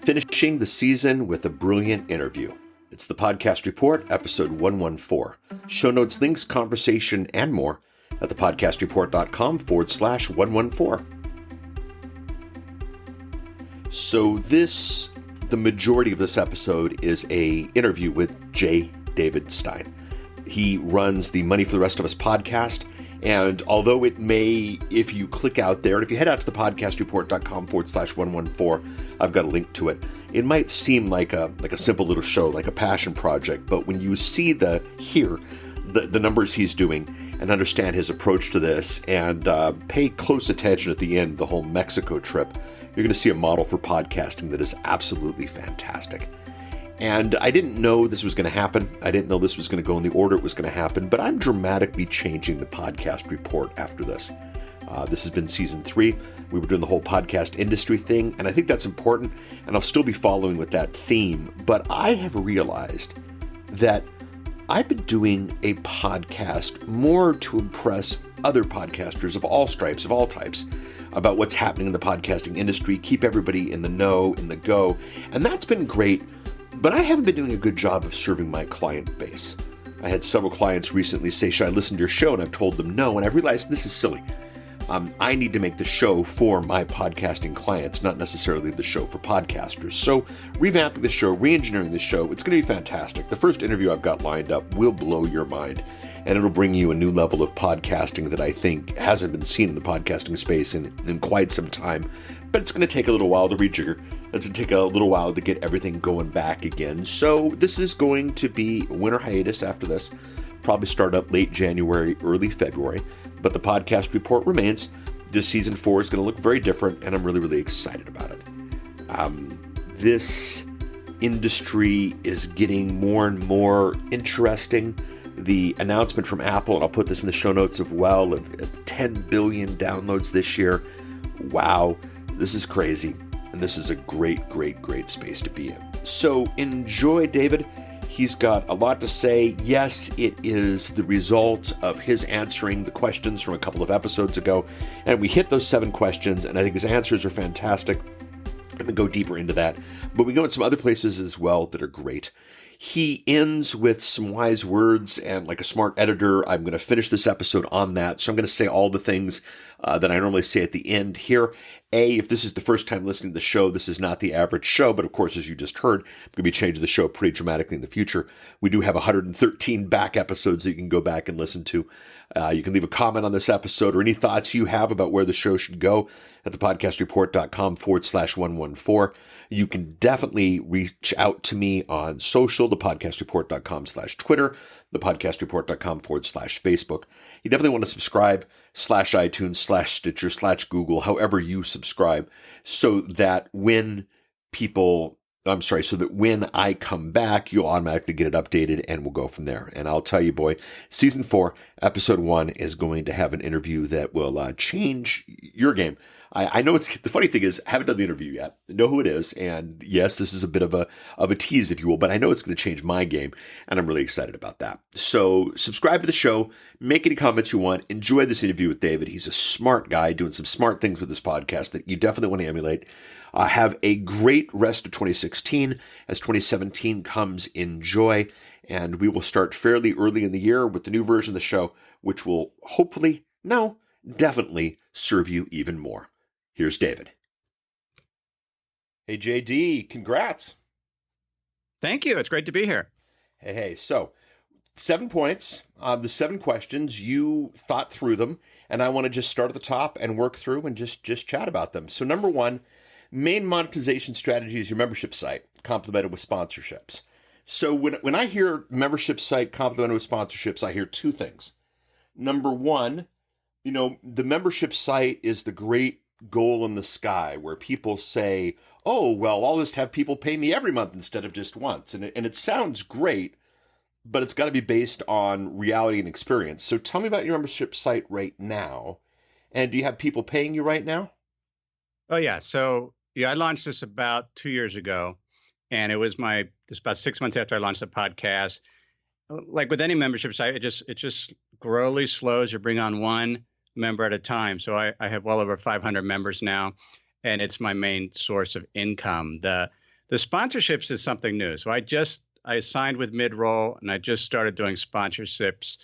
Finishing the season with a brilliant interview. It's the Podcast Report, episode 114. Show notes, links, conversation, and more at thepodcastreport.com/114. So the majority of this episode is a interview with J. David Stein. He runs the Money for the Rest of Us podcast. And although it may, if you click out there, and if you head out to thepodcastreport.com/114, I've got a link to it. It might seem like a simple little show, like a passion project, but when you see the numbers he's doing and understand his approach to this and pay close attention at the end, the whole Mexico trip, you're going to see a model for podcasting that is absolutely fantastic. And I didn't know this was going to happen. I didn't know this was going to go in the order it was going to happen, but I'm dramatically changing the podcast report after this. This has been season 3. We were doing the whole podcast industry thing, and I think that's important, and I'll still be following with that theme. But I have realized that I've been doing a podcast more to impress other podcasters of all stripes, of all types, about what's happening in the podcasting industry, keep everybody in the know, in the go, and that's been great. But I haven't been doing a good job of serving my client base. I had several clients recently say, should I listen to your show? And I've told them no, and I've realized this is silly. I need to make the show for my podcasting clients, not necessarily the show for podcasters. So revamping the show, re-engineering the show, it's going to be fantastic. The first interview I've got lined up will blow your mind, and it'll bring you a new level of podcasting that I think hasn't been seen in the podcasting space in quite some time. But it's going to take a little while to rejigger. It's going to take a little while to get everything going back again. So this is going to be winter hiatus after this. Probably start up late January, early February. But the podcast report remains. This season 4 is going to look very different, and I'm really, really excited about it. This industry is getting more and more interesting. The announcement from Apple, and I'll put this in the show notes of 10 billion downloads this year. Wow, this is crazy. And this is a great, great, great space to be in. So enjoy David. He's got a lot to say. Yes, it is the result of his answering the questions from a couple of episodes ago. And we hit those 7 questions, and I think his answers are fantastic. I'm going to go deeper into that. But we go in some other places as well that are great. He ends with some wise words, and like a smart editor, I'm going to finish this episode on that. So I'm going to say all the things that I normally say at the end here. If this is the first time listening to the show, this is not the average show, but of course, as you just heard, I'm going to be changing the show pretty dramatically in the future. We do have 113 back episodes that you can go back and listen to. You can leave a comment on this episode or any thoughts you have about where the show should go at thepodcastreport.com/114. You can definitely reach out to me on social, thepodcastreport.com/Twitter, thepodcastreport.com/Facebook. You definitely want to subscribe /iTunes /Stitcher /Google, however you subscribe, so that when I come back, you'll automatically get it updated, and we'll go from there. And I'll tell you, boy, season 4, episode 1 is going to have an interview that will change your game. I know the funny thing is, I haven't done the interview yet. I know who it is. And yes, this is a bit of a tease, if you will, but I know it's going to change my game. And I'm really excited about that. So subscribe to the show, make any comments you want, enjoy this interview with David. He's a smart guy doing some smart things with this podcast that you definitely want to emulate. Have a great rest of 2016. As 2017 comes, enjoy. And we will start fairly early in the year with the new version of the show, which will definitely serve you even more. Here's David. Hey, JD, congrats. Thank you. It's great to be here. Hey. So 7 points. The 7 questions, you thought through them, and I want to just start at the top and work through and just chat about them. So number 1, main monetization strategy is your membership site, complemented with sponsorships. So when I hear membership site complemented with sponsorships, I hear 2 things. Number 1, the membership site is the great goal in the sky where people say, oh, well, I'll just have people pay me every month instead of just once. And it sounds great, but it's got to be based on reality and experience. So tell me about your membership site right now. And do you have people paying you right now? Oh, yeah. So, I launched this about 2 years ago, and it was about 6 months after I launched the podcast. Like with any membership site, it just slowly slows. You bring on one member at a time. So I have well over 500 members now, and it's my main source of income. The The sponsorships is something new. So I signed with Midroll, and I just started doing sponsorships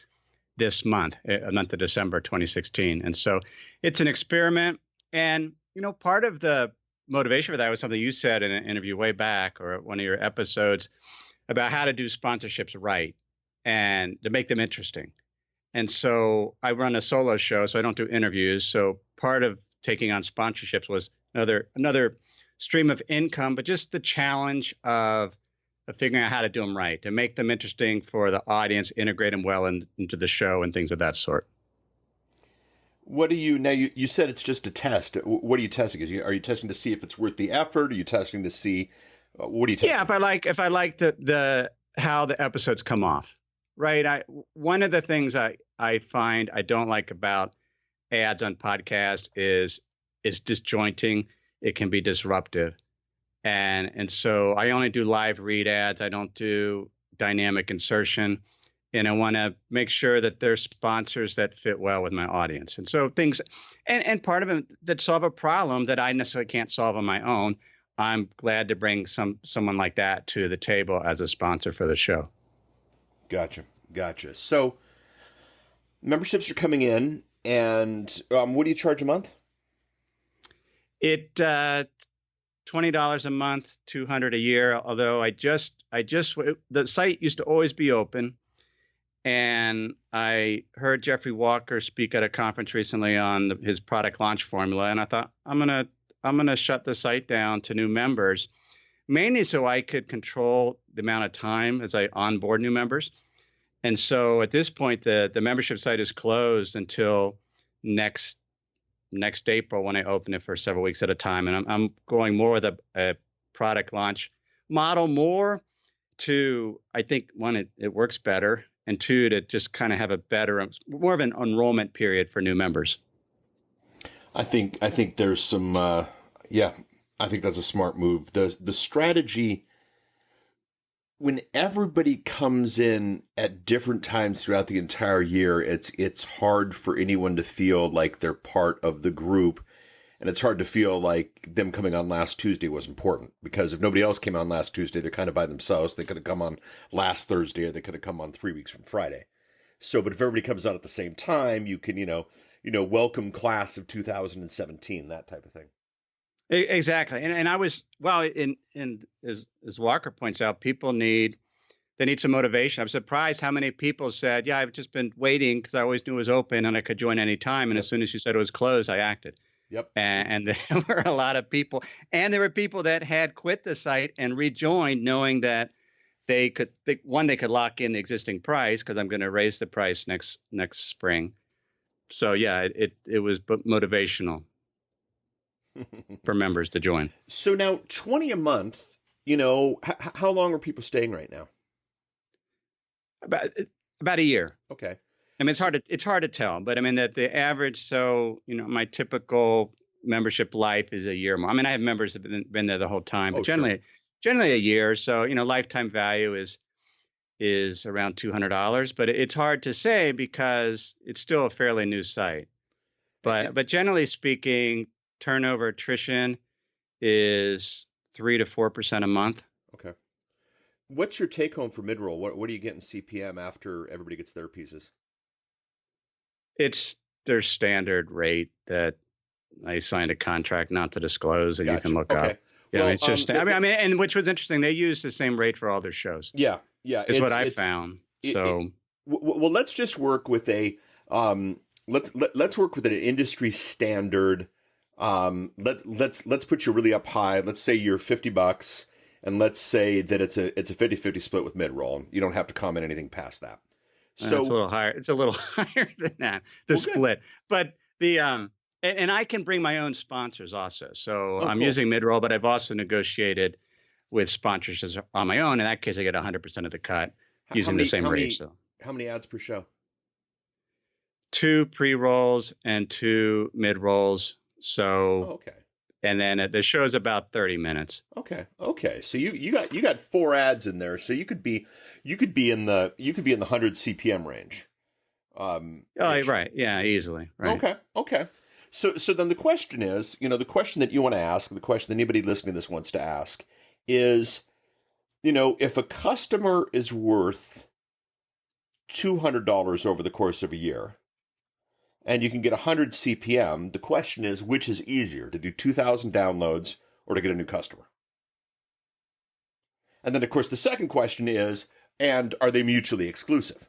this month, a month of December 2016. And so it's an experiment. And, part of the motivation for that was something you said in an interview way back, or one of your episodes, about how to do sponsorships right and to make them interesting. And so I run a solo show, so I don't do interviews. So part of taking on sponsorships was another stream of income, but just the challenge of figuring out how to do them right, to make them interesting for the audience, integrate them well into the show and things of that sort. What do you, now you said it's just a test. What are you testing? Are you testing to see if it's worth the effort? Are you testing to see, what are you testing? Yeah, if I like the how the episodes come off, right? One of the things I find I don't like about ads on podcast is disjointing. It can be disruptive. And so I only do live read ads. I don't do dynamic insertion. And I want to make sure that there's sponsors that fit well with my audience. And so things, and part of it that solve a problem that I necessarily can't solve on my own. I'm glad to bring someone like that to the table as a sponsor for the show. Gotcha. So memberships are coming in, and what do you charge a month? It $20 a month, $200 a year. Although the site used to always be open, and I heard Jeffrey Walker speak at a conference recently on his product launch formula, and I thought I'm gonna shut the site down to new members, mainly so I could control the amount of time as I onboard new members. And so at this point, the membership site is closed until next April, when I open it for several weeks at a time. And I'm going more with a product launch model, more to, I think, one, it works better, and two, to just kind of have more of an enrollment period for new members. I think there's some, I think that's a smart move. The strategy, when everybody comes in at different times throughout the entire year, it's hard for anyone to feel like they're part of the group. And it's hard to feel like them coming on last Tuesday was important, because if nobody else came on last Tuesday, they're kind of by themselves. They could have come on last Thursday, or they could have come on 3 weeks from Friday. So, but if everybody comes on at the same time, you can, welcome class of 2017, that type of thing. Exactly. And I was, well, as Walker points out, they need some motivation. I'm surprised how many people said, yeah, I've just been waiting because I always knew it was open and I could join any time. And As soon as you said it was closed, I acted. Yep. And there were a lot of people, and there were people that had quit the site and rejoined, knowing that they could lock in the existing price, because I'm going to raise the price next spring. So yeah, it was motivational for members to join. So now $20 a month, how long are people staying right now? About a year. Okay. I mean, it's hard to tell, but I mean that the average. So, my typical membership life is a year more. I mean, I have members that have been there the whole time, but generally a year. So, lifetime value is around $200, but it's hard to say because it's still a fairly new site. But generally speaking, turnover attrition is 3 to 4% a month. Okay. What's your take home for Midroll? What do you get in CPM after everybody gets their pieces? It's their standard rate that I signed a contract not to disclose, and you can look up. Yeah, well, it's just. And which was interesting. They use the same rate for all their shows. Yeah, is what I found. Well, let's just work with let's work with an industry standard. Let's put you really up high. Let's say you're $50, and let's say that it's a 50-50 split with Midroll. You don't have to comment anything past that. So it's a little higher. It's a little higher than that, split. But and I can bring my own sponsors also. So I'm using Midroll, but I've also negotiated with sponsors on my own. In that case, I get 100% of the cut using the same rate. So how many ads per show? 2 pre-rolls and 2 mid-rolls. So and then the show's about 30 minutes. Okay. So you got 4 ads in there. So you could be in the 100 CPM range. Right. Yeah, easily. Right. Okay. So then the question is, the question that you want to ask, the question that anybody listening to this wants to ask is, if a customer is worth $200 over the course of a year, and you can get 100 CPM, the question is, which is easier, to do 2,000 downloads or to get a new customer? And then, of course, the second question is, and are they mutually exclusive?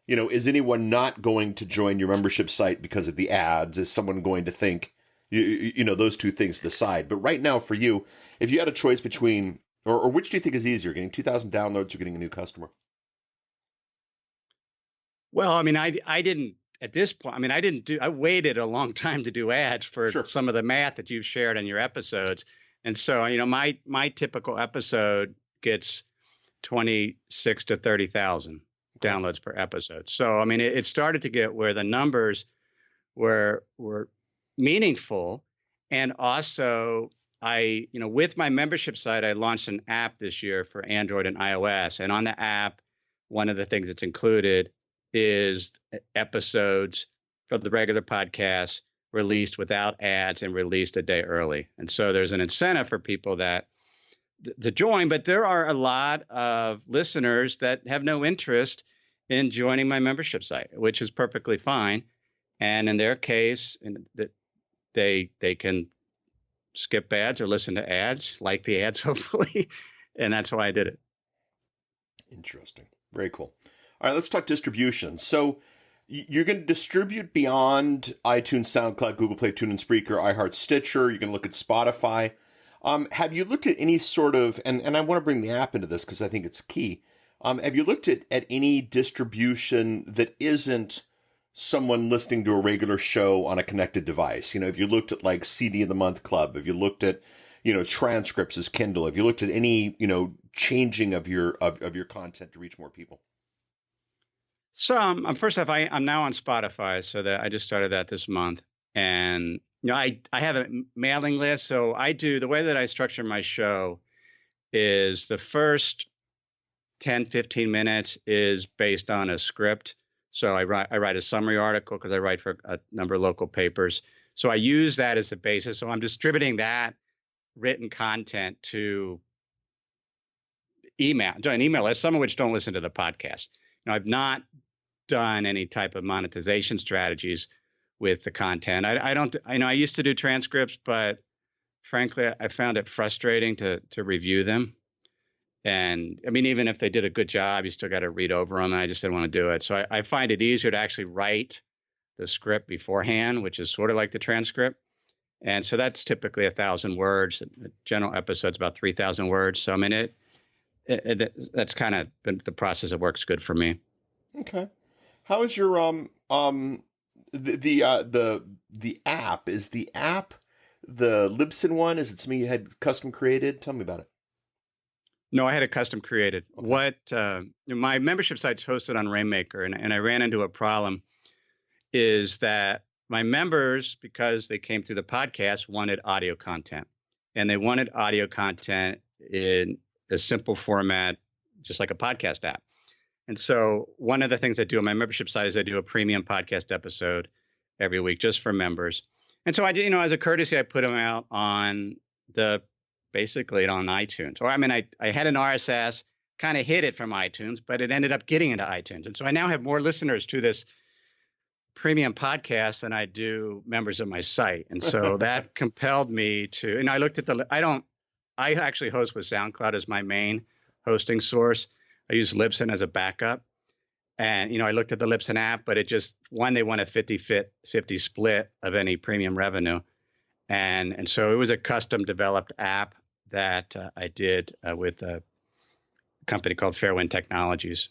Is anyone not going to join your membership site because of the ads? Is someone going to think, those two things to the side? But right now for you, if you had a choice between, or which do you think is easier, getting 2,000 downloads or getting a new customer? Well, I mean, I didn't, at this point, I mean, I waited a long time to do ads for Sure. some of the math that you've shared in your episodes. And so, my typical episode gets 26 to 30,000 downloads per episode. So, I mean, it started to get where the numbers were meaningful. And also with my membership site, I launched an app this year for Android and iOS. And on the app, one of the things that's included is episodes of the regular podcast released without ads and released a day early. And so there's an incentive for people to join, but there are a lot of listeners that have no interest in joining my membership site, which is perfectly fine. And in their case, they can skip ads or listen to ads, like the ads, hopefully. And that's why I did it. Interesting. Very cool. All right, let's talk distribution. So you're going to distribute beyond iTunes, SoundCloud, Google Play, TuneIn, Spreaker, iHeart, Stitcher. You can look at Spotify. Have you looked at any sort of, and I want to bring the app into this because I think it's key. Have you looked at any distribution that isn't someone listening to a regular show on a connected device? Have you looked at like CD of the Month Club? Have you looked at, transcripts as Kindle? Have you looked at any, changing of your content to reach more people? First off, I'm now on Spotify, so that I just started that this month. And, I have a mailing list. So the way that I structure my show is the first 10, 15 minutes is based on a script. So I write a summary article because I write for a number of local papers. So I use that as the basis. So I'm distributing that written content to an email list, some of which don't listen to the podcast. I've not done any type of monetization strategies with the content. I used to do transcripts, but frankly, I found it frustrating to review them. And I mean, even if they did a good job, you still got to read over them. And I just didn't want to do it. So I find it easier to actually write the script beforehand, which is sort of like the transcript. And so that's typically 1,000 words. A general episode's about 3,000 words. So I mean, that's kind of been the process that works good for me. Okay. How is your the app? Is the app the Libsyn one? Is it something you had custom created? Tell me about it. No, I had it custom created. Okay. My membership site's hosted on Rainmaker, and I ran into a problem is that my members, because they came through the podcast, wanted audio content, and they wanted audio content in a simple format, just like a podcast app. And so one of the things I do on my membership site is I do a premium podcast episode every week just for members. And so I did, as a courtesy, I put them out on basically on iTunes. Or I mean, I had an RSS, kind of hid it from iTunes, but it ended up getting into iTunes. And so I now have more listeners to this premium podcast than I do members of my site. And so that compelled me to, and I looked at I actually host with SoundCloud as my main hosting source. I use Libsyn as a backup. And, I looked at the Libsyn app, but they want a 50-50 split of any premium revenue. And so it was a custom developed app that I did with a company called Fairwind Technologies,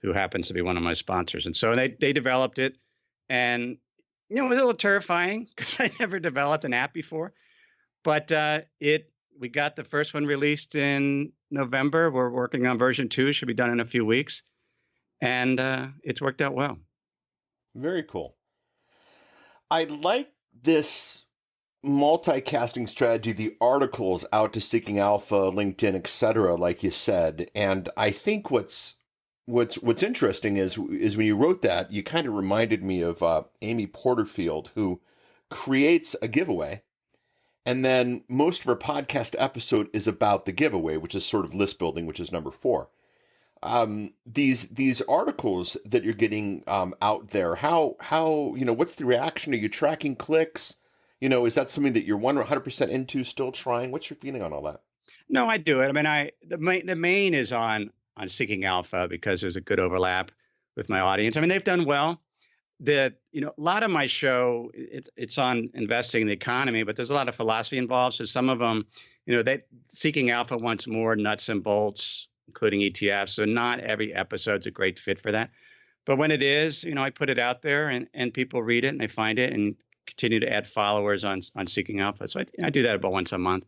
who happens to be one of my sponsors. And so they developed it. And, it was a little terrifying because I never developed an app before. But we got the first one released in November. We're working on version 2. Should be done in a few weeks. And it's worked out well. Very cool. I like this multicasting strategy, the articles out to Seeking Alpha, LinkedIn, etc., like you said. And I think what's interesting is when you wrote that, you kind of reminded me of Amy Porterfield, who creates a giveaway. And then most of our podcast episode is about the giveaway, which is sort of list building, which is number 4. These articles that you're getting out there, how what's the reaction? Are you tracking clicks? Is that something that you're 100% into, still trying? What's your feeling on all that? No, I do it. I mean, the main is on Seeking Alpha because there's a good overlap with my audience. I mean, they've done well. A lot of my show, it's on investing in the economy, but there's a lot of philosophy involved. So some of them, Seeking Alpha wants more nuts and bolts, including ETFs. So not every episode's a great fit for that. But when it is, I put it out there and people read it and they find it and continue to add followers on Seeking Alpha. So I do that about once a month.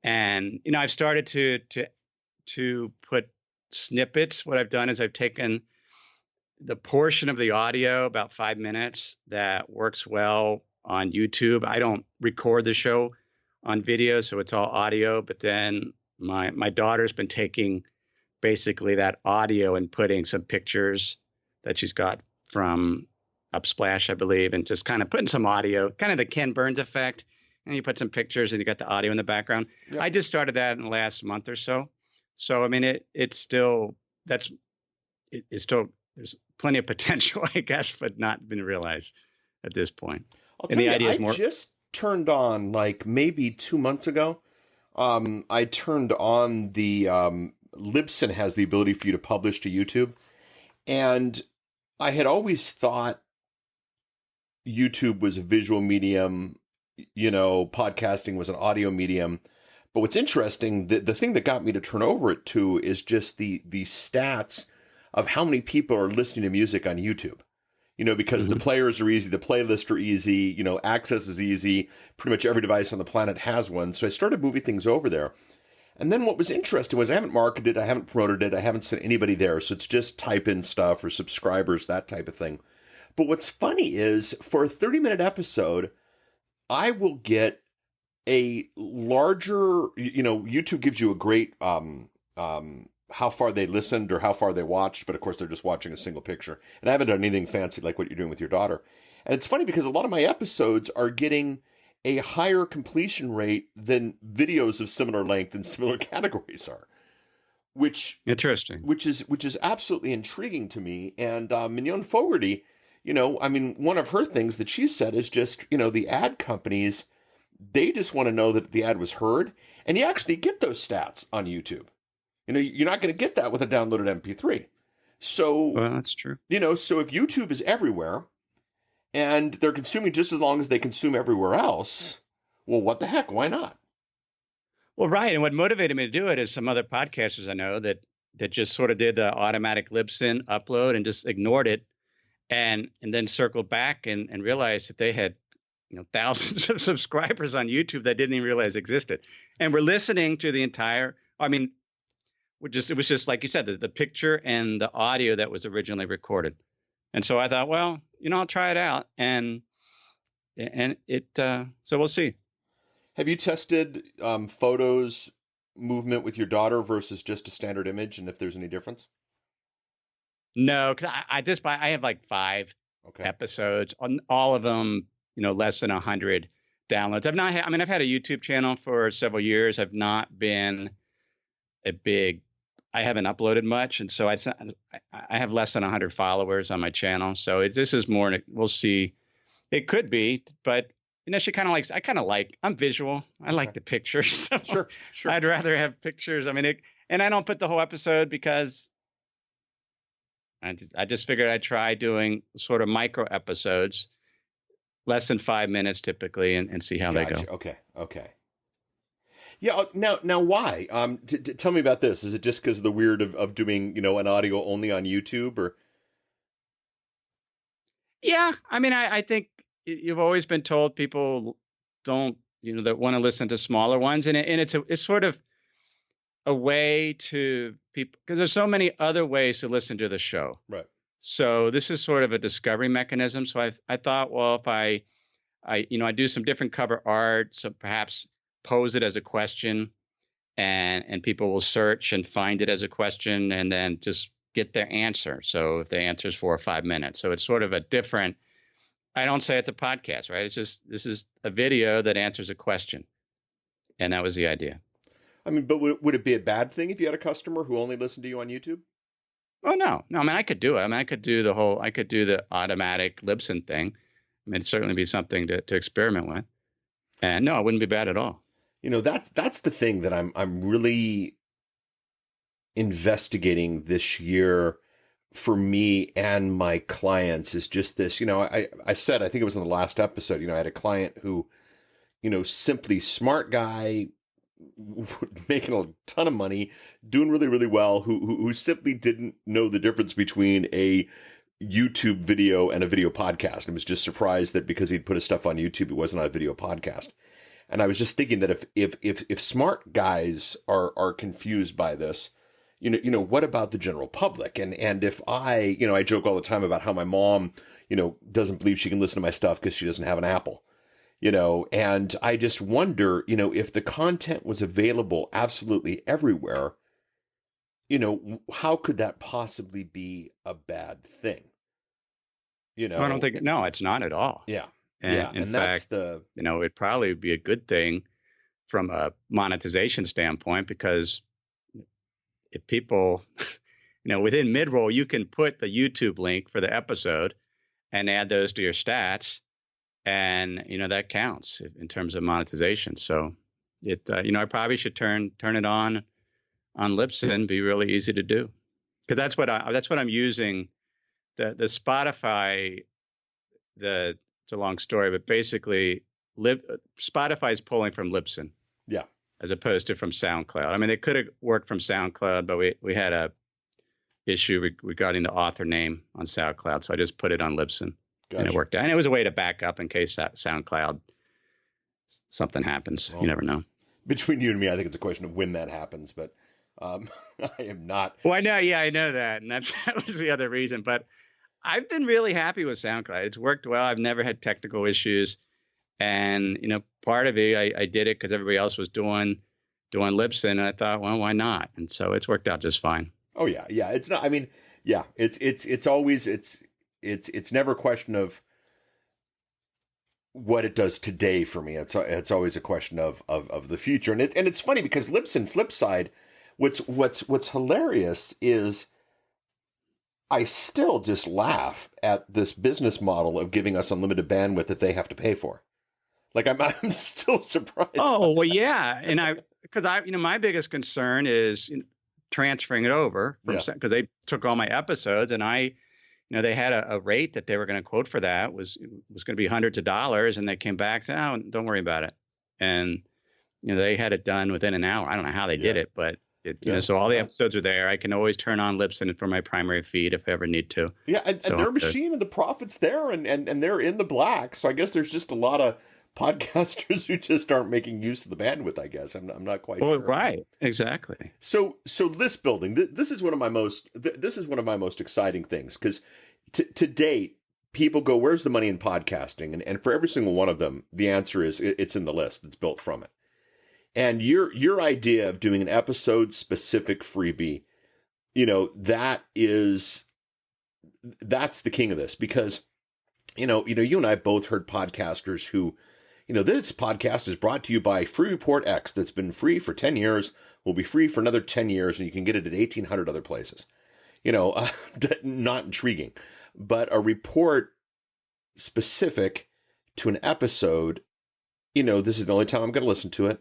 And, I've started to put snippets. What I've done is I've taken the portion of the audio, about 5 minutes, that works well on YouTube. I don't record the show on video, so it's all audio. But then my daughter's been taking basically that audio and putting some pictures that she's got from Upsplash, I believe, and just kind of putting some audio, kind of the Ken Burns effect. And you put some pictures and you got the audio in the background. Yep. I just started that in the last month or so. So, I mean, it's still there's plenty of potential, I guess, but not been realized at this point. I'll tell you, I just turned on, like maybe 2 months ago. I turned on the Libsyn has the ability for you to publish to YouTube. And I had always thought YouTube was a visual medium, podcasting was an audio medium. But what's interesting, the thing that got me to turn over it to is just the stats of how many people are listening to music on YouTube. Because the players are easy, the playlists are easy, access is easy. Pretty much every device on the planet has one. So I started moving things over there. And then what was interesting was I haven't marketed, I haven't promoted it, I haven't sent anybody there. So it's just type in stuff or subscribers, that type of thing. But what's funny is for a 30-minute episode, I will get a larger, YouTube gives you a great how far they listened or how far they watched, but of course they're just watching a single picture. And I haven't done anything fancy like what you're doing with your daughter. And it's funny because a lot of my episodes are getting a higher completion rate than videos of similar length and similar categories are. Interesting. Which is absolutely intriguing to me. And Mignon Fogarty, one of her things that she said is just, the ad companies, they just want to know that the ad was heard. And you actually get those stats on YouTube. You're not going to get that with a downloaded MP3. So, well, that's true. So if YouTube is everywhere and they're consuming just as long as they consume everywhere else, well, what the heck? Why not? Well, right. And what motivated me to do it is some other podcasters I know that just sort of did the automatic Libsyn upload and just ignored it and then circled back and realized that they had thousands of subscribers on YouTube that didn't even realize existed. And we're listening to the entire, it was just like you said, the picture and the audio that was originally recorded. And so I thought, well, I'll try it out. And it, so we'll see. Have you tested photos movement with your daughter versus just a standard image, and if there's any difference? No, because I have like 5 episodes on all of them, less than 100 downloads. I've had a YouTube channel for several years. I've not been I haven't uploaded much. And so I have less than 100 followers on my channel. So this is more, we'll see. It could be, but she kind of likes, I'm visual. I like the pictures. So Sure. I'd rather have pictures. And I don't put the whole episode because I just figured I'd try doing sort of micro episodes, less than 5 minutes typically, and see how they go. Okay. Yeah. Now, why? Tell me about this. Is it just because of the weird of doing, an audio only on YouTube, or? Yeah, I think you've always been told people don't, that want to listen to smaller ones, and it's sort of a way to people because there's so many other ways to listen to the show. Right. So this is sort of a discovery mechanism. So I thought, well, if I do some different cover art, so perhaps pose it as a question and people will search and find it as a question and then just get their answer. So if the answer is 4 or 5 minutes, so it's sort of a different I don't say it's a podcast, right? It's just, this is a video that answers a question. And that was the idea. I mean, but would it be a bad thing if you had a customer who only listened to you on YouTube? Oh, no. I mean, I could do it. I mean, I could do the automatic Libsyn thing. I mean, it'd certainly be something to experiment with. And no, it wouldn't be bad at all. That's the thing that I'm really investigating this year for me and my clients is just this. I said, I think it was in the last episode, I had a client who, simply smart guy, making a ton of money, doing really, really well, who simply didn't know the difference between a YouTube video and a video podcast, and was just surprised that because he'd put his stuff on YouTube, it wasn't on a video podcast. And I was just thinking that if smart guys are confused by this, what about the general public? And if I joke all the time about how my mom, doesn't believe she can listen to my stuff because she doesn't have an Apple, and I just wonder, if the content was available absolutely everywhere, how could that possibly be a bad thing? I don't think, no, it's not at all. Yeah. And in fact, it'd probably be a good thing from a monetization standpoint, because if people, within mid-roll, you can put the YouTube link for the episode and add those to your stats. And, that counts in terms of monetization. So I probably should turn it on Libsyn, be really easy to do. Because that's what I'm using. The Spotify, it's a long story, but basically Spotify is pulling from Libsyn. Yeah. As opposed to from SoundCloud. I mean, they could have worked from SoundCloud, but we had a issue regarding the author name on SoundCloud. So I just put it on Libsyn. Gotcha. And it worked out. And it was a way to back up in case that SoundCloud, something happens. Well, you never know. Between you and me, I think it's a question of when that happens, but I am not. Well, I know. Yeah, I know that. And that was the other reason. But I've been really happy with SoundCloud. It's worked well. I've never had technical issues. And, part of it, I did it because everybody else was doing Libsyn. And I thought, well, why not? And so it's worked out just fine. Oh, yeah. Yeah. It's not, I mean, yeah, it's always, it's never a question of what it does today for me. It's always a question of the future. And it's funny because Libsyn, flip side, what's hilarious is I still just laugh at this business model of giving us unlimited bandwidth that they have to pay for. Like I'm still surprised. Oh, well, yeah. And because my biggest concern is transferring it over because they took all my episodes, and they had a rate that they were going to quote for that was going to be hundreds of dollars, and they came back and said, "Oh, don't worry about it." And they had it done within an hour. I don't know how they did it, but so all the episodes are there. I can always turn on Libsyn for my primary feed if I ever need to. Yeah, and their machine and the profit's there, and they're in the black. So I guess there's just a lot of podcasters who just aren't making use of the bandwidth, I guess. I'm not quite sure. Right. Exactly. So list building, this is one of my most exciting things, because to date, people go, where's the money in podcasting? And for every single one of them, the answer is it's in the list. It's built from it. And your idea of doing an episode specific freebie, that's the king of this, because, you and I both heard podcasters who, this podcast is brought to you by Free Report X that's been free for 10 years, will be free for another 10 years, and you can get it at 1,800 other places. Not intriguing. But a report specific to an episode, this is the only time I'm going to listen to it.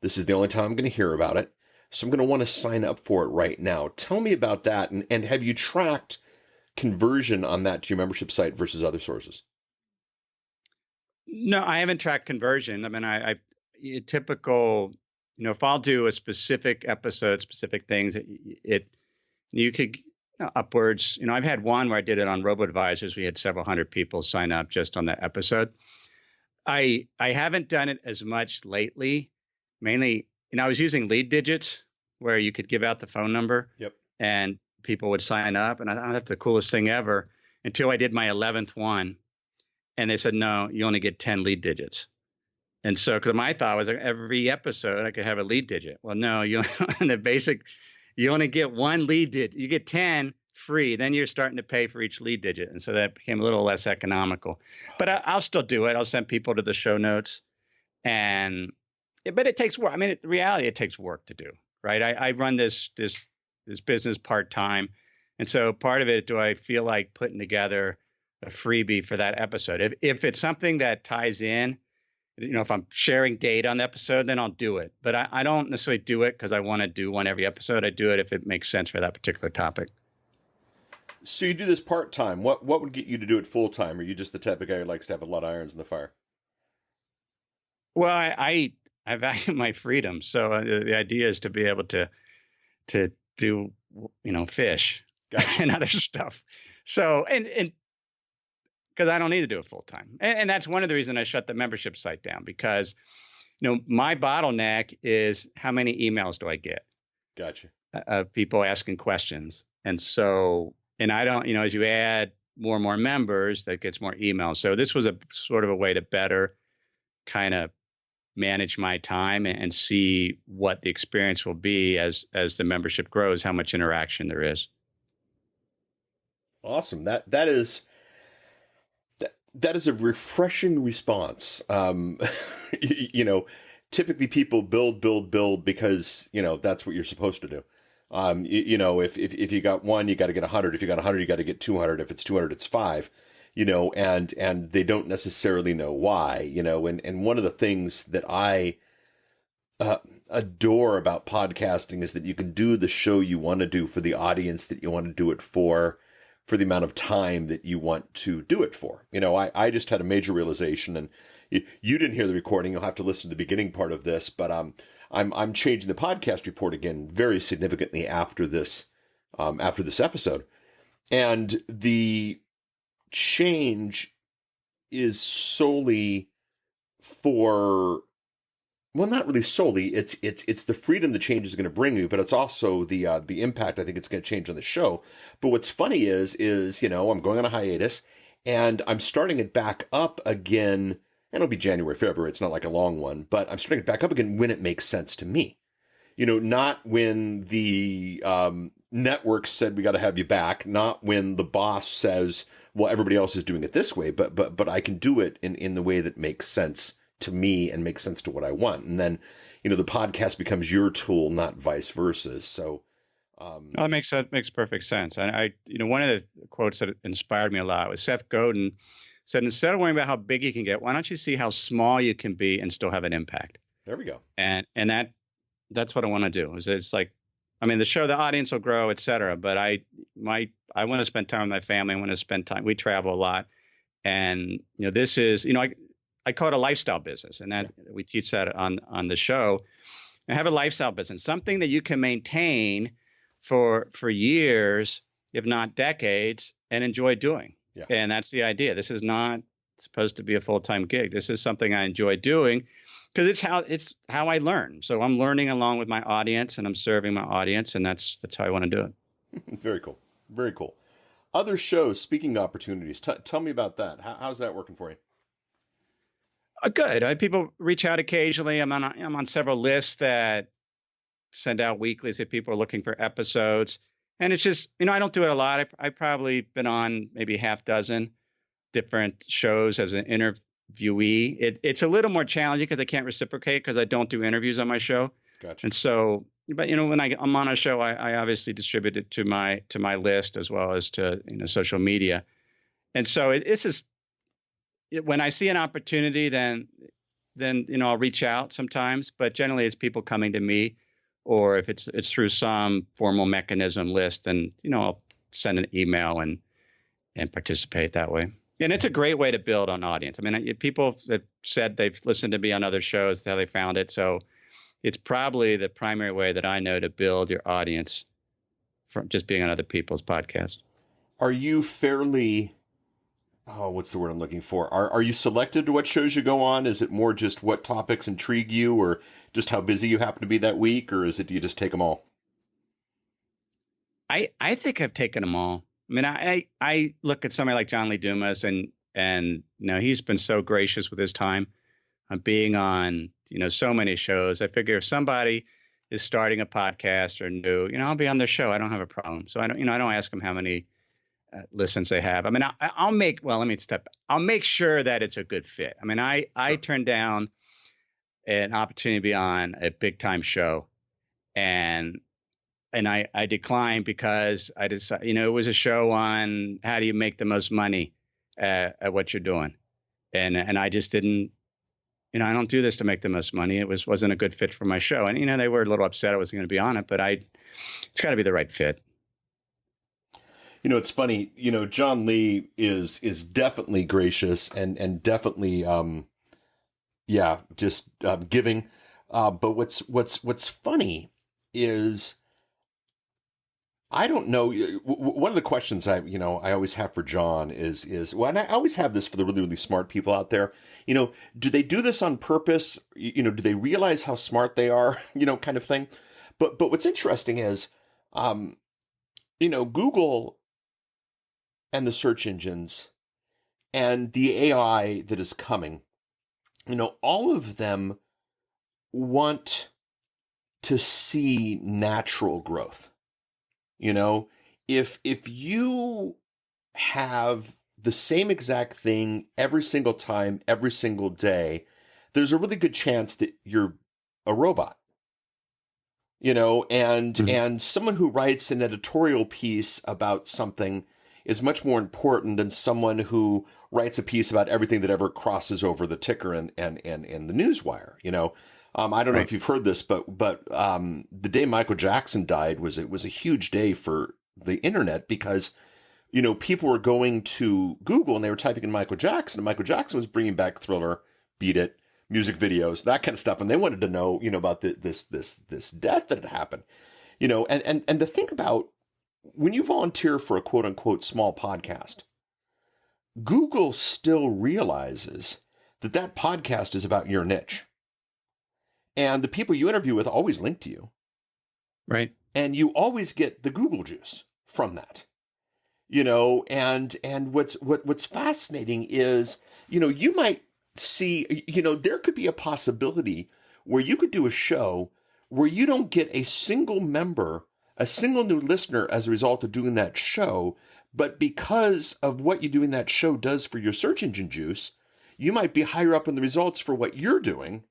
This is the only time I'm going to hear about it. So I'm going to want to sign up for it right now. Tell me about that. And have you tracked conversion on that to your membership site versus other sources? No, I haven't tracked conversion. I mean, I typical, if I'll do a specific episode, specific things, you could upwards. I've had one where I did it on Robo-Advisors. We had several hundred people sign up just on that episode. I haven't done it as much lately. Mainly, I was using lead digits where you could give out the phone number. Yep. And people would sign up, and I thought that's the coolest thing ever until I did my 11th one. And they said, no, you only get 10 lead digits. And so, because my thought was every episode I could have a lead digit. Well, no, in the basic, you only get one lead digit. You get 10 free, then you're starting to pay for each lead digit. And so that became a little less economical. But I'll still do it. I'll send people to the show notes. But it takes work. I mean, in reality, it takes work to do, right? I run this business part-time. And so part of it, do I feel like putting together a freebie for that episode? If it's something that ties in, if I'm sharing data on the episode, then I'll do it. But I don't necessarily do it because I want to do one every episode. I do it if it makes sense for that particular topic. So you do this part-time. What would get you to do it full-time? Are you just the type of guy who likes to have a lot of irons in the fire? Well, I value my freedom. So the idea is to be able to do, fish and other stuff. So, and because I don't need to do it full time. And that's one of the reasons I shut the membership site down, because, my bottleneck is how many emails do I get? Gotcha. Of people asking questions. And so, and I don't, as you add more and more members, that gets more emails. So this was a sort of a way to better kind of manage my time and see what the experience will be as the membership grows, how much interaction there is. Awesome. That is a refreshing response. Typically people build because, that's what you're supposed to do. If you got one, you got to get 100. If you got 100, you got to get 200. If it's 200, it's 5, and they don't necessarily know why, and one of the things that I adore about podcasting is that you can do the show you want to do for the audience that you want to do it for the amount of time that you want to do it for. I just had a major realization, and you didn't hear the recording. You'll have to listen to the beginning part of this, but I'm changing the podcast report again very significantly after this episode, and the change is solely for, well, not really solely. It's the freedom the change is going to bring you, but it's also the impact I think it's going to change on the show. But what's funny is I'm going on a hiatus, and I'm starting it back up again. And it'll be January, February. It's not like a long one, but I'm starting it back up again when it makes sense to me. Not when the network said we got to have you back, not when the boss says, well, everybody else is doing it this way, but I can do it in the way that makes sense to me and makes sense to what I want. And then, the podcast becomes your tool, not vice versa. So that makes perfect sense. And one of the quotes that inspired me a lot was Seth Godin said, instead of worrying about how big you can get, why don't you see how small you can be and still have an impact? There we go. And that's what I want to do. It's like, the show, the audience will grow, et cetera. But I want to spend time with my family. I want to spend time. We travel a lot. And, this is, I call it a lifestyle business, and that we teach that on the show. I have a lifestyle business, something that you can maintain for years, if not decades, and enjoy doing. Yeah. And that's the idea. This is not supposed to be a full-time gig. This is something I enjoy doing because it's how I learn. So I'm learning along with my audience, and I'm serving my audience, and that's how I want to do it. Very cool. Very cool. Other shows, speaking opportunities, tell me about that. How's that working for you? Good. People reach out occasionally. I'm on several lists that send out weeklies if people are looking for episodes. And it's just, I don't do it a lot. I've probably been on maybe half dozen different shows as an interviewee. It's a little more challenging because I can't reciprocate because I don't do interviews on my show. Gotcha. And so, but when I'm on a show, I obviously distribute it to my list as well as to social media. And so it's just, when I see an opportunity, then I'll reach out sometimes. But generally, it's people coming to me. Or if it's through some formal mechanism list, then I'll send an email and participate that way. And it's a great way to build an audience. People that said they've listened to me on other shows, how they found it. So it's probably the primary way that I know to build your audience from just being on other people's podcasts. Are you fairly? What's the word I'm looking for? Are you selected to what shows you go on? Is it more just what topics intrigue you, or just how busy you happen to be that week, or is it you just take them all? I think I've taken them all. I look at somebody like John Lee Dumas, and he's been so gracious with his time on being on so many shows. I figure if somebody is starting a podcast or new, I'll be on their show. I don't have a problem. So I don't, I don't ask them how many listens they have. I mean, I'll make sure that it's a good fit. I mean, I turned down an opportunity to be on a big time show, and I declined because I decided, it was a show on how do you make the most money at what you're doing, and I just didn't. I don't do this to make the most money. It wasn't a good fit for my show, and they were a little upset I wasn't going to be on it, but it's got to be the right fit. It's funny. John Lee is definitely gracious and definitely, giving. But what's funny is, I don't know. One of the questions I always have for John is well, and I always have this for the really, really smart people out there. Do they do this on purpose? Do they realize how smart they are? Kind of thing. But what's interesting is, Google and the search engines and the AI that is coming, all of them want to see natural growth. If you have the same exact thing every single time, every single day, there's a really good chance that you're a robot. And someone who writes an editorial piece about something is much more important than someone who writes a piece about everything that ever crosses over the ticker and the newswire. I don't know if you've heard this, but the day Michael Jackson died was a huge day for the internet, because people were going to Google and they were typing in Michael Jackson, and Michael Jackson was bringing back Thriller, Beat It, music videos, that kind of stuff, and they wanted to know about this death that had happened. And to think about, when you volunteer for a quote unquote small podcast, Google still realizes that podcast is about your niche. And the people you interview with always link to you. Right. And you always get the Google juice from that. And what's fascinating is, you might see, there could be a possibility where you could do a show where you don't get a single new listener as a result of doing that show, but because of what you doing that show does for your search engine juice, you might be higher up in the results for what you're doing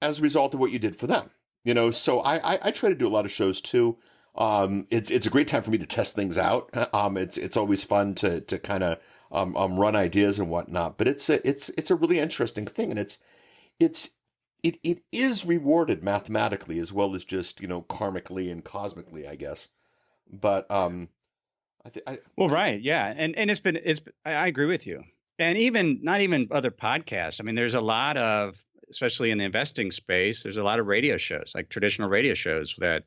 as a result of what you did for them. So I try to do a lot of shows too. It's a great time for me to test things out. It's always fun to kind of run ideas and whatnot. But it's a really interesting thing, and it is rewarded mathematically as well as just karmically and cosmically, I guess. But right, yeah, and I agree with you, and not even other podcasts. I mean, there's a lot of, especially in the investing space, there's a lot of radio shows, like traditional radio shows that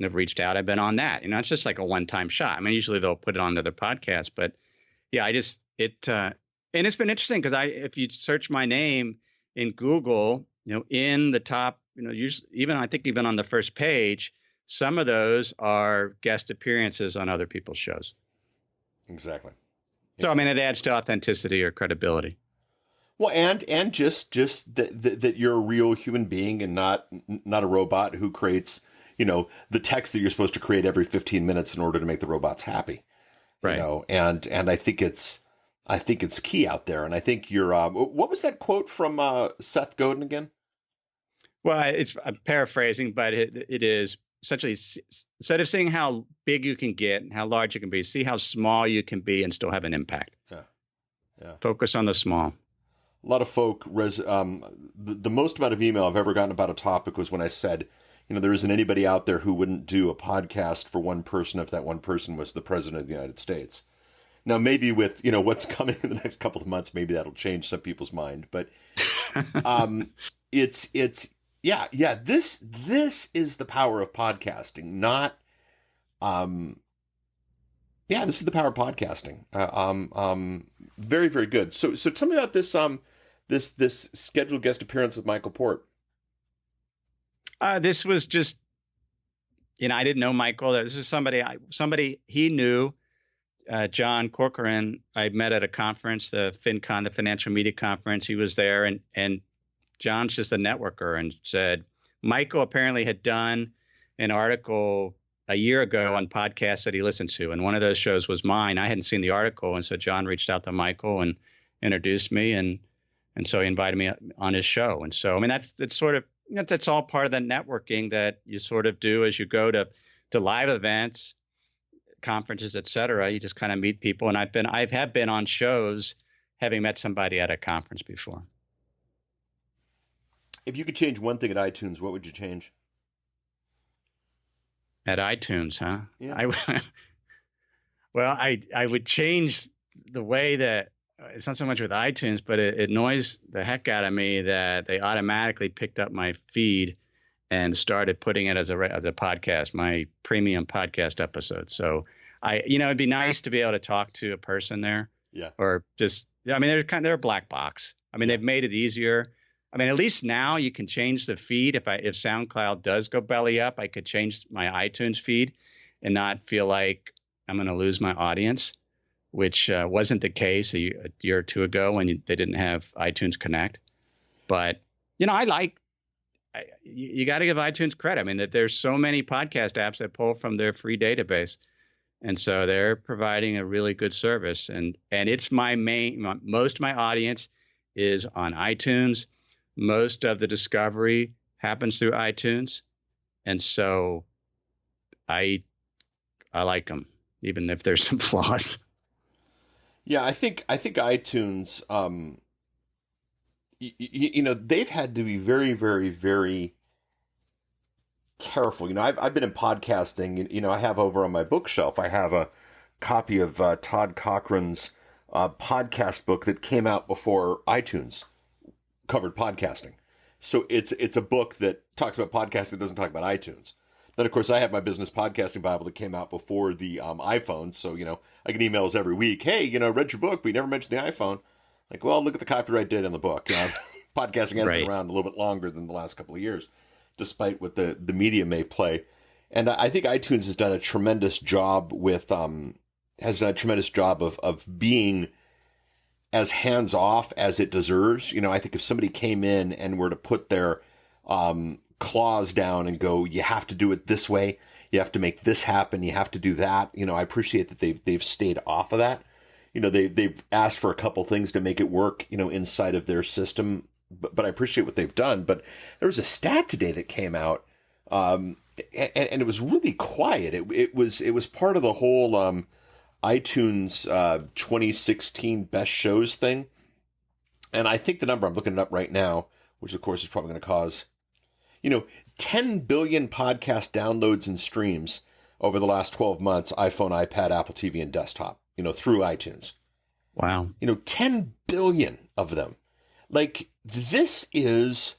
have reached out. I've been on that. It's just like a one-time shot. I mean, usually they'll put it on their podcast, but yeah, and it's been interesting because if you search my name in Google, in the top, usually, even on the first page, some of those are guest appearances on other people's shows. Exactly. So, I mean, it adds to authenticity or credibility. Well, and just that you're a real human being and not a robot who creates, the text that you're supposed to create every 15 minutes in order to make the robots happy. Right. And I think it's key out there. And I think you're, what was that quote from Seth Godin again? Well, I'm paraphrasing, but it is essentially, instead of seeing how big you can get and how large you can be, see how small you can be and still have an impact. Yeah. Focus on the small. A lot of folk, the most amount of email I've ever gotten about a topic was when I said, there isn't anybody out there who wouldn't do a podcast for one person if that one person was the president of the United States. Now, maybe with, what's coming in the next couple of months, maybe that'll change some people's mind. But this is the power of podcasting, not this is the power of podcasting. Very, very good. So tell me about this this scheduled guest appearance with Michael Port. This was just, I didn't know Michael. This was somebody he knew. John Corcoran, I met at a conference, the Financial Media Conference. He was there, and John's just a networker, and said, Michael apparently had done an article a year ago on podcasts that he listened to, and one of those shows was mine. I hadn't seen the article, and so John reached out to Michael and introduced me, and so he invited me on his show. And so, I mean, that's sort of, that's all part of the networking that you sort of do as you go to live events, conferences, et cetera. You just kind of meet people, and I have been on shows having met somebody at a conference before. If you could change one thing at iTunes, what would you change? At iTunes, huh? Yeah. Well, I would change the way that it's not so much with iTunes, but it annoys the heck out of me that they automatically picked up my feed and started putting it as a podcast, my premium podcast episode. So it'd be nice to be able to talk to a person there. Yeah. Or just, I mean, they're a black box. I mean, they've made it easier. I mean, at least now you can change the feed. If SoundCloud does go belly up, I could change my iTunes feed and not feel like I'm going to lose my audience, which wasn't the case a year or two ago when they didn't have iTunes Connect. But, you got to give iTunes credit. I mean, that there's so many podcast apps that pull from their free database. And so they're providing a really good service. And it's most of my audience is on iTunes. Most of the discovery happens through iTunes. And so I like them, even if there's some flaws. Yeah, I think iTunes, they've had to be very, very, very careful. I've been in podcasting. I have over on my bookshelf, I have a copy of Todd Cochran's podcast book that came out before iTunes covered podcasting. So it's a book that talks about podcasting, doesn't talk about iTunes. Then, of course, I have my business podcasting Bible that came out before the iPhone. So, I get emails every week. Hey, read your book, but you never mentioned the iPhone. Like, well, look at the copyright date on the book. Podcasting has been around a little bit longer than the last couple of years, despite what the media may play. And I think iTunes has done a tremendous job of being as hands off as it deserves. I think if somebody came in and were to put their claws down and go, you have to do it this way, you have to make this happen, you have to do that. I appreciate that they've stayed off of that. They've asked for a couple things to make it work, inside of their system. But I appreciate what they've done. But there was a stat today that came out, and it was really quiet. It was part of the whole iTunes 2016 best shows thing. And I think the number, I'm looking it up right now, which of course is probably going to cause, 10 billion podcast downloads and streams over the last 12 months, iPhone, iPad, Apple TV, and desktop, through iTunes. Wow. 10 billion of them. Like, this is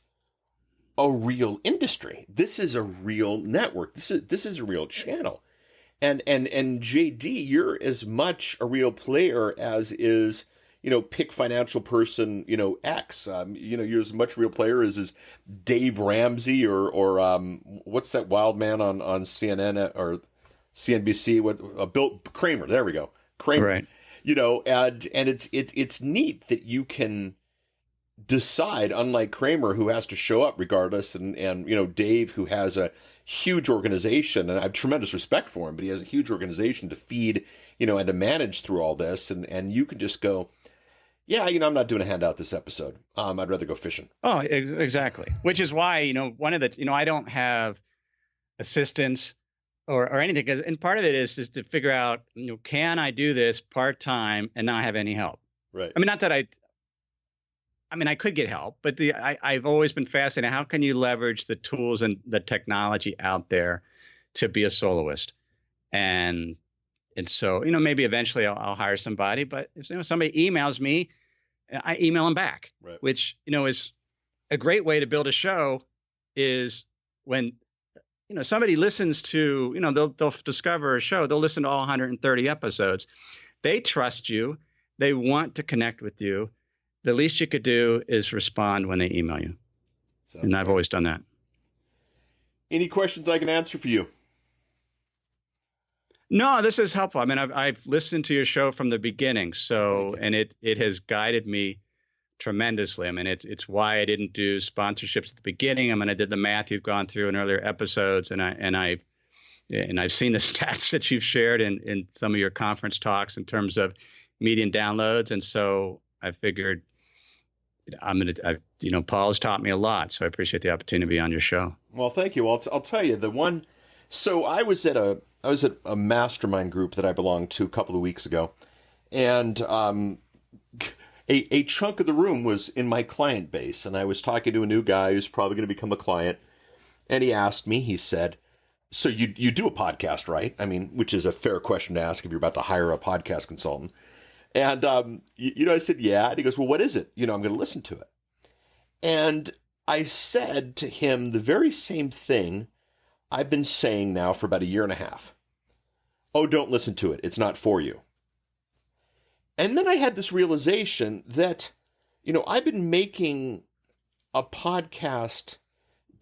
a real industry. This is a real network. This is a real channel. And JD, you're as much a real player as is, pick financial person, X. You're as much a real player as is Dave Ramsey or what's that wild man on CNN or CNBC? Bill Kramer. There we go. Kramer. Right. And it's neat that you can decide, unlike Kramer, who has to show up regardless, and Dave, who has a huge organization, and I have tremendous respect for him, but he has a huge organization to feed, and to manage through all this, and you can just go, yeah, I'm not doing a handout this episode. I'd rather go fishing. Oh, exactly. Which is why, one of the, I don't have assistants or anything, and part of it is to figure out, can I do this part-time and not have any help? Right. I mean, not that I could get help, but I've always been fascinated. How can you leverage the tools and the technology out there to be a soloist? And so, maybe eventually I'll hire somebody, but if somebody emails me, I email them back, right. Which, is a great way to build a show is when, somebody listens to, they'll discover a show, they'll listen to all 130 episodes. They trust you. They want to connect with you. The least you could do is respond when they email you. And I've always done that. Any questions I can answer for you? No, this is helpful. I mean, I've listened to your show from the beginning, so, and it has guided me tremendously. I mean, it's why I didn't do sponsorships at the beginning. I mean, I did the math you've gone through in earlier episodes, and I've seen the stats that you've shared in some of your conference talks in terms of median downloads. And so I figured Paul's taught me a lot, so I appreciate the opportunity to be on your show. Well, thank you. I'll tell you so I was at a mastermind group that I belonged to a couple of weeks ago, and a chunk of the room was in my client base, and I was talking to a new guy who's probably going to become a client, and he asked me, he said, so you do a podcast, right? I mean, which is a fair question to ask if you're about to hire a podcast consultant. And, I said, yeah. And he goes, well, what is it? I'm going to listen to it. And I said to him the very same thing I've been saying now for about a year and a half. Oh, don't listen to it. It's not for you. And then I had this realization that, I've been making a podcast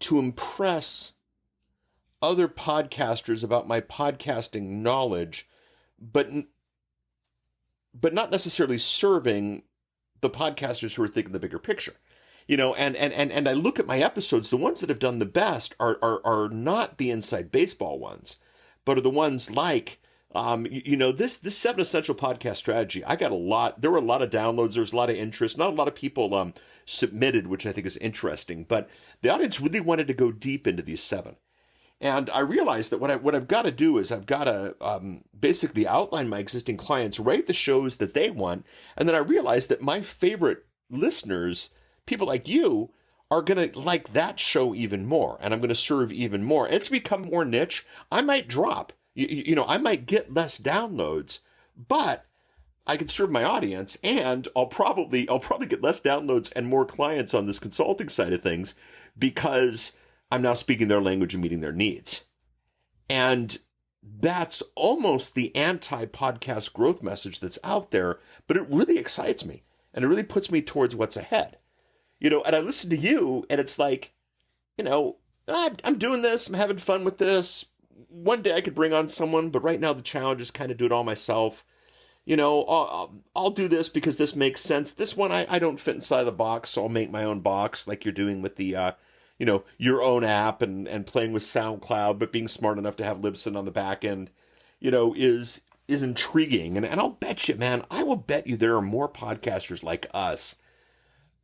to impress other podcasters about my podcasting knowledge, but not necessarily serving the podcasters who are thinking the bigger picture. And I look at my episodes, the ones that have done the best are not the inside baseball ones, but are the ones like, this 7 Essential Podcast Strategy. There were a lot of downloads, there was a lot of interest, not a lot of people submitted, which I think is interesting, but the audience really wanted to go deep into these 7. And I realized that what I've got to do is I've got to basically outline my existing clients, write the shows that they want, and then I realized that my favorite listeners, people like you, are going to like that show even more, and I'm going to serve even more. And it's become more niche. I might drop, I might get less downloads, but I can serve my audience, and I'll probably get less downloads and more clients on this consulting side of things because I'm now speaking their language and meeting their needs. And that's almost the anti-podcast growth message that's out there, but it really excites me, and it really puts me towards what's ahead. And I listen to you, and it's like, I'm doing this, I'm having fun with this. One day I could bring on someone, but right now the challenge is kind of do it all myself. I'll do this because this makes sense. This one, I don't fit inside the box, so I'll make my own box like you're doing with the, your own app and playing with SoundCloud, but being smart enough to have Libsyn on the back end, is intriguing. And I'll bet you, man, I will bet you there are more podcasters like us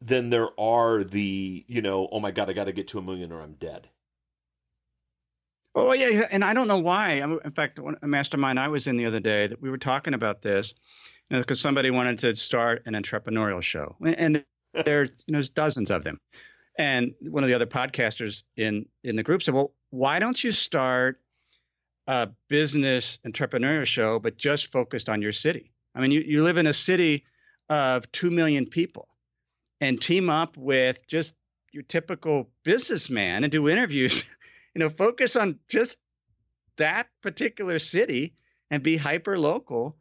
than there are the, oh my God, I got to get to 1 million or I'm dead. Oh, yeah. And I don't know why. In fact, a mastermind I was in the other day, that we were talking about this, because somebody wanted to start an entrepreneurial show. And there's dozens of them. And one of the other podcasters in the group said, well, why don't you start a business entrepreneurial show, but just focused on your city? I mean, you live in a city of 2 million people, and team up with just your typical businessman and do interviews, focus on just that particular city and be hyper local,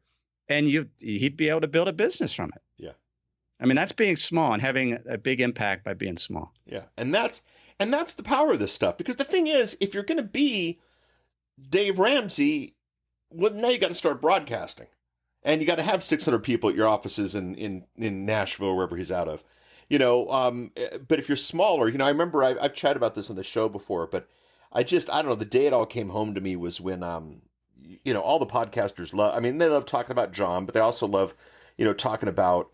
and he'd be able to build a business from it. Yeah. I mean, that's being small and having a big impact by being small. Yeah. And that's the power of this stuff, because the thing is, if you're going to be Dave Ramsey, well, now you got to start broadcasting, and you got to have 600 people at your offices in Nashville, wherever he's out of, but if you're smaller, I remember I've chatted about this on the show before, but I don't know, the day it all came home to me was when, all the podcasters they love talking about John, but they also love, talking about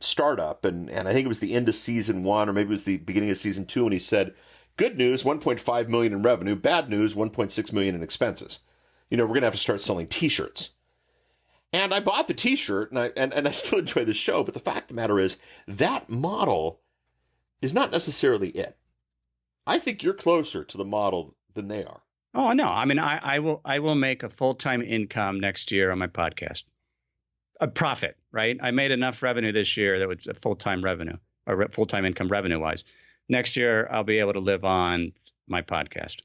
startup. And I think it was the end of season 1, or maybe it was the beginning of season 2. And he said, good news, 1.5 million in revenue, bad news, 1.6 million in expenses. We're going to have to start selling t-shirts. And I bought the t-shirt, and I still enjoy the show. But the fact of the matter is that model is not necessarily it. I think you're closer to the model than they are. Oh, no. I mean, I will make a full-time income next year on my podcast. A profit, right? I made enough revenue this year that was a full-time revenue, or full-time income revenue-wise. Next year, I'll be able to live on my podcast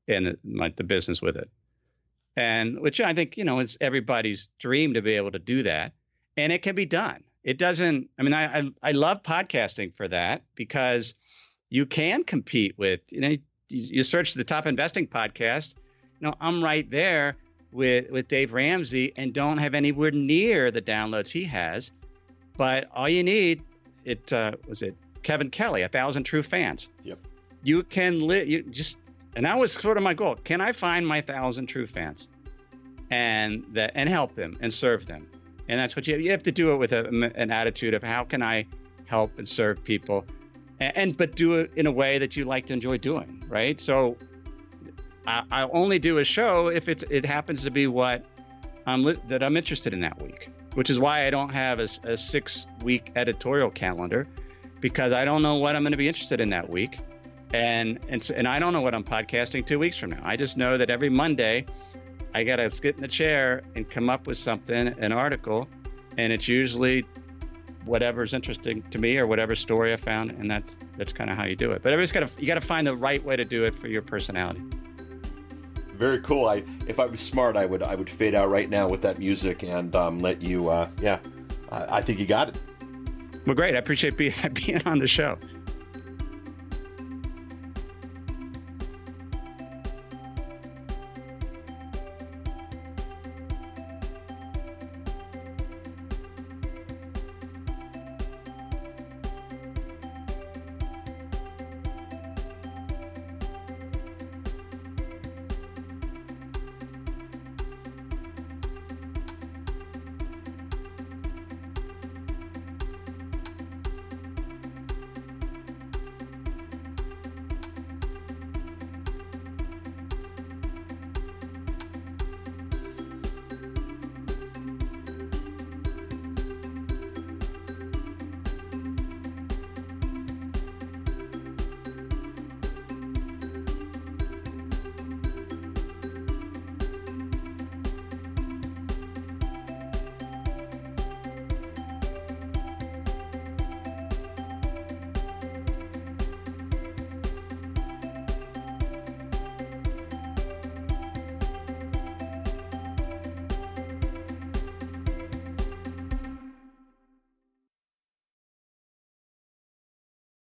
and the business with it. And which I think, is everybody's dream to be able to do that. And it can be done. It doesn't, I love podcasting for that, because you can compete with, you search the top investing podcast, I'm right there with Dave Ramsey and don't have anywhere near the downloads he has. But all you need was it Kevin Kelly, 1,000 True Fans. Yep. You can and that was sort of my goal. Can I find my 1,000 true fans and help them and serve them? And that's what you have to do it with an attitude of how can I help and serve people, but do it in a way that you like to enjoy doing, right? So I only do a show if it happens to be what that I'm interested in that week, which is why I don't have a 6-week editorial calendar, because I don't know what I'm going to be interested in that week. And I don't know what I'm podcasting 2 weeks from now. I just know that every Monday I got to sit in the chair and come up with something, an article, and it's usually whatever's interesting to me or whatever story I found, and that's kind of how you do it. But you got to find the right way to do it for your personality. Very cool. If I was smart, I would fade out right now with that music and let you. I think you got it. Well, great. I appreciate being on the show.